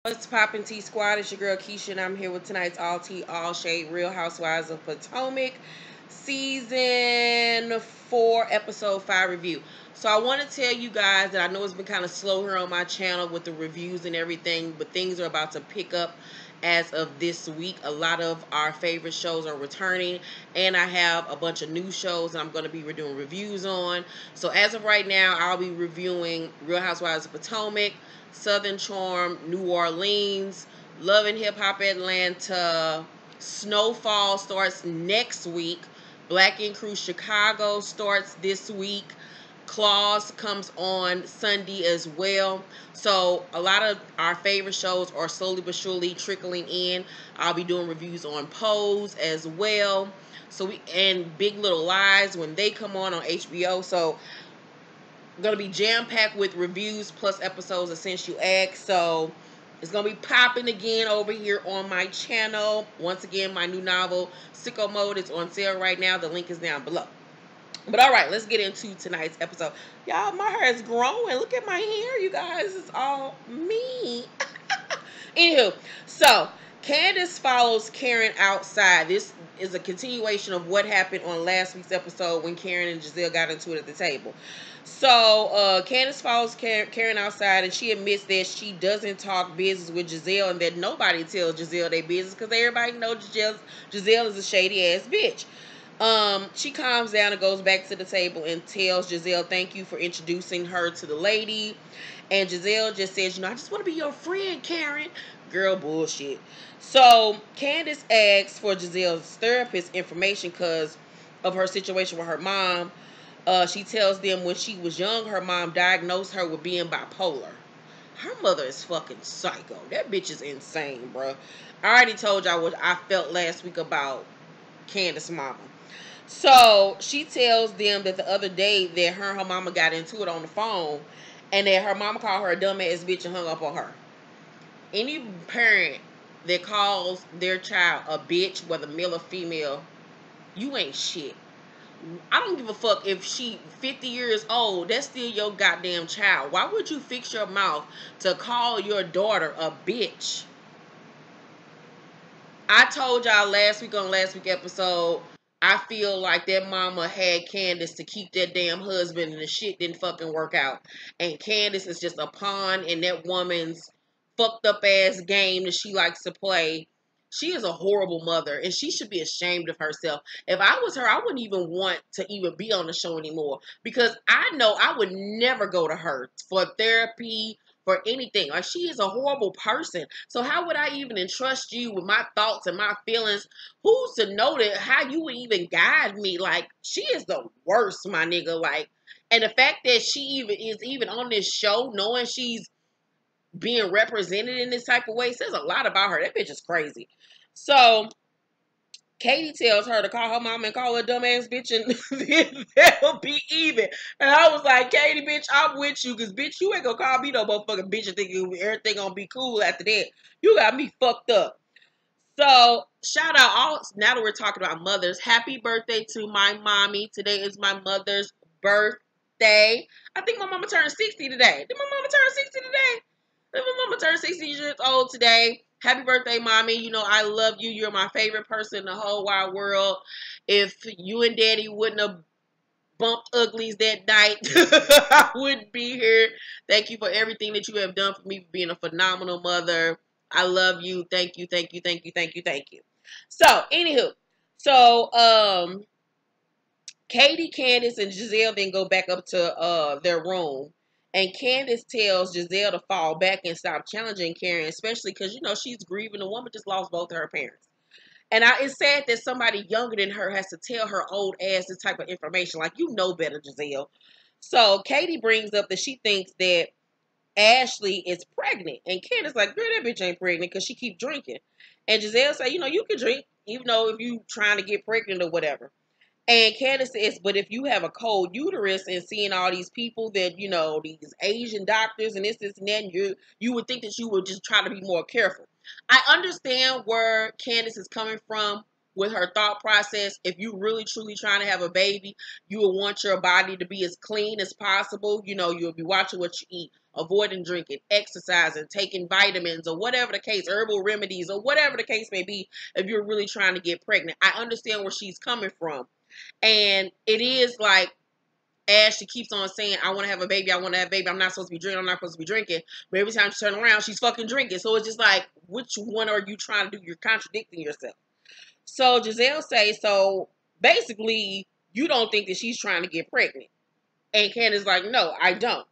What's poppin' T Squad? It's your girl Keisha, and I'm here with tonight's All Tea, All Shade Real Housewives of Potomac Season 4, Episode 5 review. So I want to tell you guys that I know it's been kind of slow here on my channel with the reviews and everything, but things are about to pick up as of this week. A lot of our favorite shows are returning, and I have a bunch of new shows that I'm going to be doing reviews on. So as of right now, I'll be reviewing Real Housewives of Potomac, Southern Charm, New Orleans, Love and Hip Hop Atlanta, Snowfall starts next week, Black Ink Crew Chicago starts this week, Claws comes on Sunday as well. So a lot of our favorite shows are slowly but surely trickling in. I'll be doing reviews on Pose as well. And Big Little Lies when they come on HBO. So going to be jam-packed with reviews plus episodes of Since You Asked. So it's going to be popping again over here on my channel. Once again, my new novel, Sicko Mode, is on sale right now. The link is down below. But all right, let's get into tonight's episode. Y'all, my hair is growing. Look at my hair, you guys. It's all me. Anywho, so Candiace follows Karen outside. This is a continuation of what happened on last week's episode when Karen and Gizelle got into it at the table. So Candiace follows Karen outside, and she admits that she doesn't talk business with Gizelle, and that nobody tells Gizelle their business because everybody knows Gizelle is a shady ass bitch. She calms down and goes back to the table and tells Gizelle, thank you for introducing her to the lady. And Gizelle just says, I just want to be your friend, Karen. Girl, bullshit. So Candiace asks for Gizelle's therapist information because of her situation with her mom. She tells them when she was young, her mom diagnosed her with being bipolar. Her mother is fucking psycho. That bitch is insane, bro. I already told y'all what I felt last week about Candiace's mama. So she tells them that the other day that her and her mama got into it on the phone, and that her mama called her a dumbass bitch and hung up on her. Any parent that calls their child a bitch, whether male or female, you ain't shit. I don't give a fuck if she 50 years old. That's still your goddamn child. Why would you fix your mouth to call your daughter a bitch? I told y'all last week on last week's episode, I feel like that mama had Candiace to keep that damn husband, and the shit didn't fucking work out. And Candiace is just a pawn in that woman's fucked up ass game that she likes to play. She is a horrible mother, and she should be ashamed of herself. If I was her, I wouldn't even want to even be on the show anymore, because I know I would never go to her for therapy, for anything. Like, she is a horrible person. So how would I even entrust you with my thoughts and my feelings? Who's to know that how you would even guide me? Like, she is the worst, my nigga. Like, and the fact that she even on this show, knowing she's being represented in this type of way, says a lot about her. That bitch is crazy. So Katie tells her to call her mom and call her dumbass bitch, and then they'll be even. And I was like, Katie, bitch, I'm with you, because, bitch, you ain't gonna call me no motherfucking bitch and think everything gonna be cool after that. You got me fucked up. So, shout out all, now that we're talking about mothers, happy birthday to my mommy. Today is my mother's birthday. I think my mama turned 60 today. Did my mama turn 60 today? Did my mama turn 60 years old today? Happy birthday, mommy. You know, I love you. You're my favorite person in the whole wide world. If you and daddy wouldn't have bumped uglies that night, I wouldn't be here. Thank you for everything that you have done for me, for being a phenomenal mother. I love you. Thank you, thank you, thank you, thank you, thank you. So, anywho, so Katie, Candiace, and Gizelle then go back up to their room. And Candiace tells Gizelle to fall back and stop challenging Karen, especially because, she's grieving. The woman just lost both of her parents. And it's sad that somebody younger than her has to tell her old ass this type of information. Like, you know better, Gizelle. So Katie brings up that she thinks that Ashley is pregnant. And Candace like, girl, that bitch ain't pregnant because she keep drinking. And Gizelle say, you can drink, even though if you trying to get pregnant or whatever. And Candace says, but if you have a cold uterus and seeing all these people that, these Asian doctors and this and that, and you would think that you would just try to be more careful. I understand where Candace is coming from with her thought process. If you really truly trying to have a baby, you will want your body to be as clean as possible. You'll be watching what you eat. avoiding drinking, exercising, taking vitamins, or whatever the case, herbal remedies, or whatever the case may be, if you're really trying to get pregnant. I understand where she's coming from. And it is like, Ashley keeps on saying, I want to have a baby, I want to have a baby, I'm not supposed to be drinking, I'm not supposed to be drinking. But every time she turns around, she's fucking drinking. So it's just like, which one are you trying to do? You're contradicting yourself. So Gizelle says, so basically, you don't think that she's trying to get pregnant. And Candiace like, no, I don't.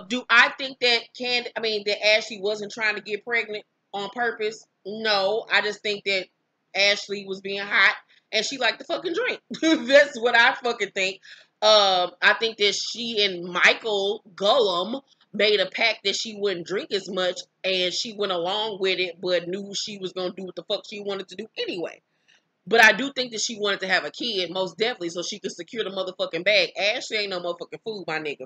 Do I think that that Ashley wasn't trying to get pregnant on purpose? No, I just think that Ashley was being hot and she liked to fucking drink. That's what I fucking think. I think that she and Michael Gullum made a pact that she wouldn't drink as much, and she went along with it, but knew she was gonna do what the fuck she wanted to do anyway. But I do think that she wanted to have a kid, most definitely, so she could secure the motherfucking bag. Ashley ain't no motherfucking fool, my nigga.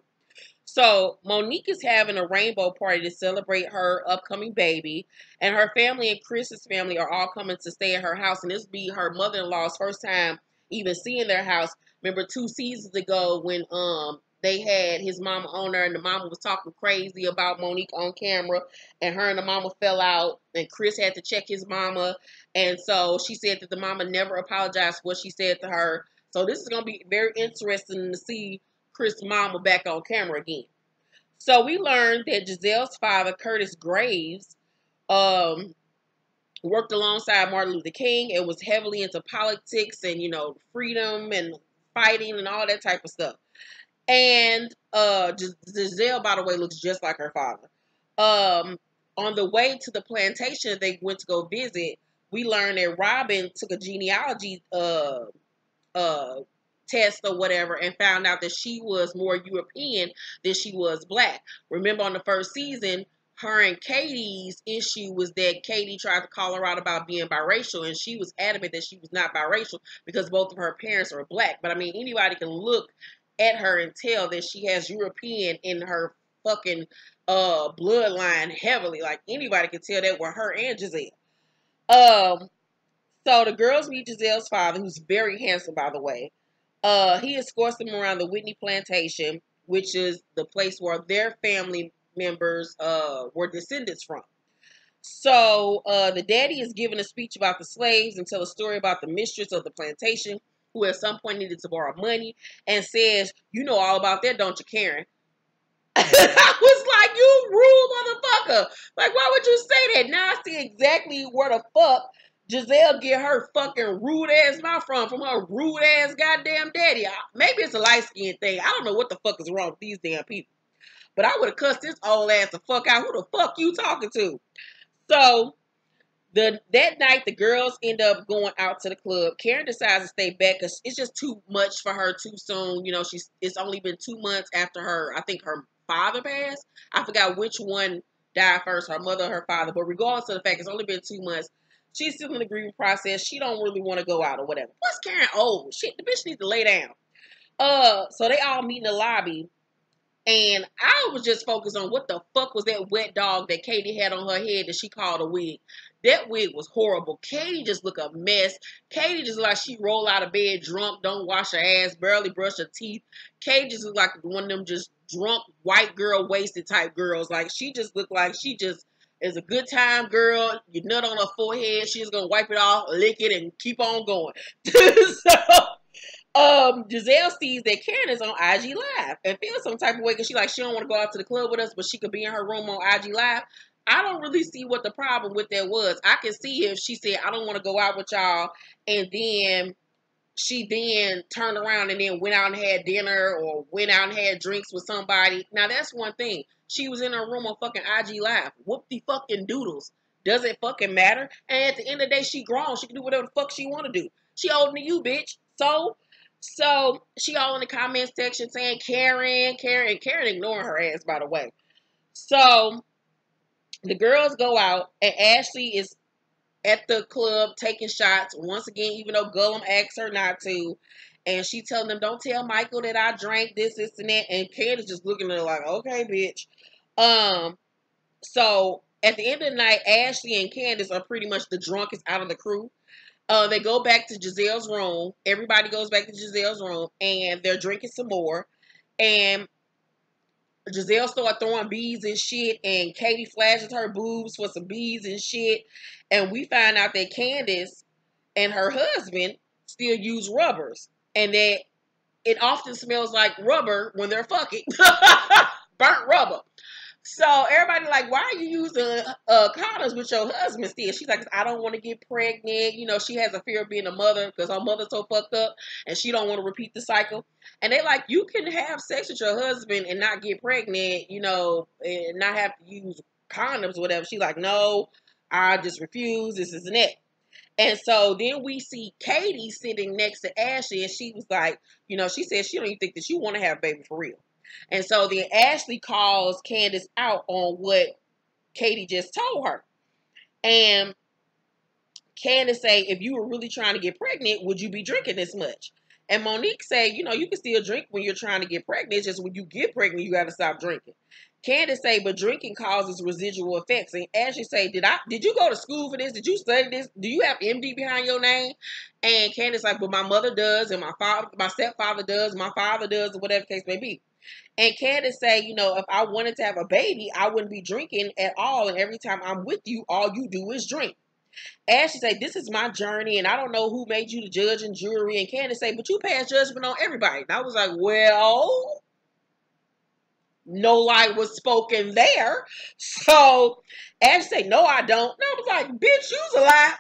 So Monique is having a rainbow party to celebrate her upcoming baby, and her family and Chris's family are all coming to stay at her house, and this will be her mother-in-law's first time even seeing their house. Remember 2 seasons ago when they had his mama on her, and the mama was talking crazy about Monique on camera, and her and the mama fell out, and Chris had to check his mama, and so she said that the mama never apologized for what she said to her. So this is going to be very interesting to see Chris' mama back on camera again. So we learned that Gizelle's father, Curtis Graves, worked alongside Martin Luther King and was heavily into politics and, freedom and fighting and all that type of stuff. And Gizelle, by the way, looks just like her father. On the way to the plantation they went to go visit, we learned that Robin took a genealogy test or whatever and found out that she was more European than she was black. Remember on the first season, her and Katie's issue was that Katie tried to call her out about being biracial, and she was adamant that she was not biracial because both of her parents are black. But I mean, anybody can look at her and tell that she has European in her fucking bloodline heavily. Like anybody can tell that with her and Gizelle. So the girls meet Gizelle's father, who's very handsome, by the way. He escorts them around the Whitney plantation, which is the place where their family members were descendants from. So the daddy is giving a speech about the slaves and tell a story about the mistress of the plantation, who at some point needed to borrow money, and says, "You know all about that, don't you, Karen?" I was like, "You rude motherfucker. Like, why would you say that?" Now I see exactly where the fuck Gizelle get her fucking rude ass mouth from her rude ass goddamn daddy. Maybe it's a light skin thing. I don't know what the fuck is wrong with these damn people. But I would have cussed this old ass the fuck out. Who the fuck you talking to? So that night, the girls end up going out to the club. Karen decides to stay back because it's just too much for her too soon. It's only been 2 months after I think her father passed. I forgot which one died first, her mother or her father. But regardless of the fact, it's only been 2 months. She's still in the grieving process. She don't really want to go out or whatever. Plus, Karen old. Shit, the bitch needs to lay down. So they all meet in the lobby. And I was just focused on what the fuck was that wet dog that Katie had on her head that she called a wig. That wig was horrible. Katie just looked a mess. Katie just like she rolled out of bed drunk, don't wash her ass, barely brush her teeth. Katie just looked like one of them just drunk white girl wasted type girls. Like she just looked like she just is a good time girl. You nut on her forehead. She's gonna wipe it off, lick it, and keep on going. Gizelle sees that Karen is on IG Live and feels some type of way because she don't want to go out to the club with us, but she could be in her room on IG Live. I don't really see what the problem with that was. I can see if she said, "I don't want to go out with y'all," and then she then turned around and then went out and had dinner or went out and had drinks with somebody. Now that's one thing. She was in her room on fucking IG Live. Whoop the fucking doodles. Does it fucking matter? And at the end of the day, she grown. She can do whatever the fuck she want to do. She older than you, bitch. So she all in the comment section saying Karen, Karen, and Karen ignoring her ass, by the way. So the girls go out and Ashley is at the club taking shots once again, even though Gullum asked her not to. And she telling them, "Don't tell Michael that I drank this, and that." And Candiace just looking at her like, "Okay, bitch." So at the end of the night, Ashley and Candiace are pretty much the drunkest out of the crew. They go back to Gizelle's room. Everybody goes back to Gizelle's room, and they're drinking some more. And Gizelle started throwing beads and shit, and Katie flashes her boobs for some beads and shit. And we find out that Candiace and her husband still use rubbers, and that it often smells like rubber when they're fucking. Burnt rubber. So everybody like, why are you using condoms with your husband still? She's like, I don't want to get pregnant. You know, she has a fear of being a mother because her mother's so fucked up and she don't want to repeat the cycle. And they like, you can have sex with your husband and not get pregnant, you know, and not have to use condoms or whatever. She's like, no, I just refuse. This isn't it. And so then we see Katie sitting next to Ashley, and she was like, you know, she said she don't even think that she want to have a baby for real. And so then Ashley calls Candiace out on what Katie just told her. And Candiace say, if you were really trying to get pregnant, would you be drinking this much? And Monique say, you know, you can still drink when you're trying to get pregnant. It's just when you get pregnant, you got to stop drinking. Candiace say, but drinking causes residual effects. And Ashley say, did you go to school for this? Did you study this? Do you have MD behind your name? And Candiace like, well, my mother does, and my stepfather does, my father does, or whatever the case may be. And Candiace say, you know, if I wanted to have a baby, I wouldn't be drinking at all. And every time I'm with you, all you do is drink. Ashley say, this is my journey, and I don't know who made you the judge and jury. And Candiace say, but you pass judgment on everybody. And I was like, well, no lie was spoken there. So Ashley say, no, I don't. And I was like, bitch, you's a lie.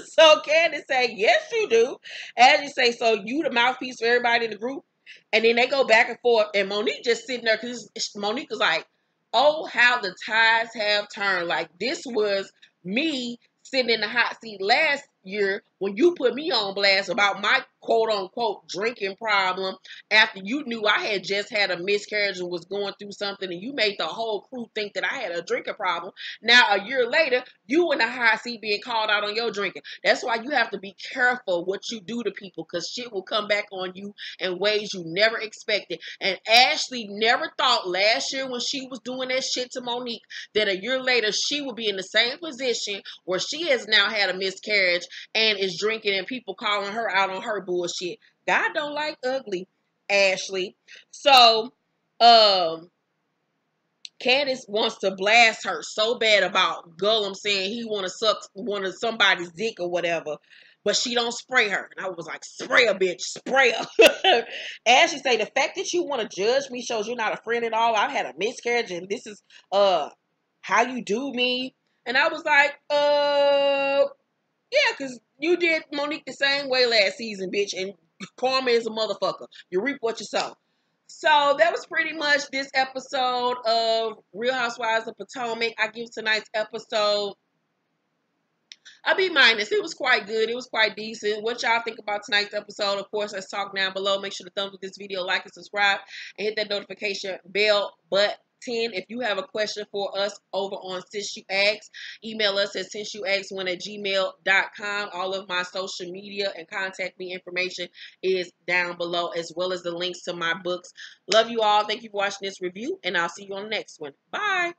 So Candiace say, yes, you do. Ashley say, so you the mouthpiece for everybody in the group? And then they go back and forth, and Monique just sitting there because Monique was like, oh, how the tides have turned. Like, this was me sitting in the hot seat last year when you put me on blast about my quote-unquote drinking problem after you knew I had just had a miscarriage and was going through something, and you made the whole crew think that I had a drinking problem. Now, a year later, you in the hot seat being called out on your drinking. That's why you have to be careful what you do to people, because shit will come back on you in ways you never expected. And Ashley never thought last year when she was doing that shit to Monique that a year later she would be in the same position where she has now had a miscarriage and is drinking and people calling her out on her bullshit. God don't like ugly, Ashley. So, Candiace wants to blast her so bad about Gullum saying he want to suck one of somebody's dick or whatever, but she don't spray her. And I was like, spray her, bitch, spray her. Ashley say, the fact that you want to judge me shows you're not a friend at all. I've had a miscarriage and this is how you do me. And I was like, yeah, because you did Monique the same way last season, bitch, and karma is a motherfucker. You reap what you sow. So that was pretty much this episode of Real Housewives of Potomac. I give tonight's episode a B minus. It was quite good. It was quite decent. What y'all think about tonight's episode? Of course, let's talk down below. Make sure to thumbs up this video, like and subscribe, and hit that notification bell button. If you have a question for us over on Since You Asked, email us at sinceyouasked1@gmail.com. All of my social media and contact me information is down below, as well as the links to my books. Love you all. Thank you for watching this review, and I'll see you on the next one. Bye.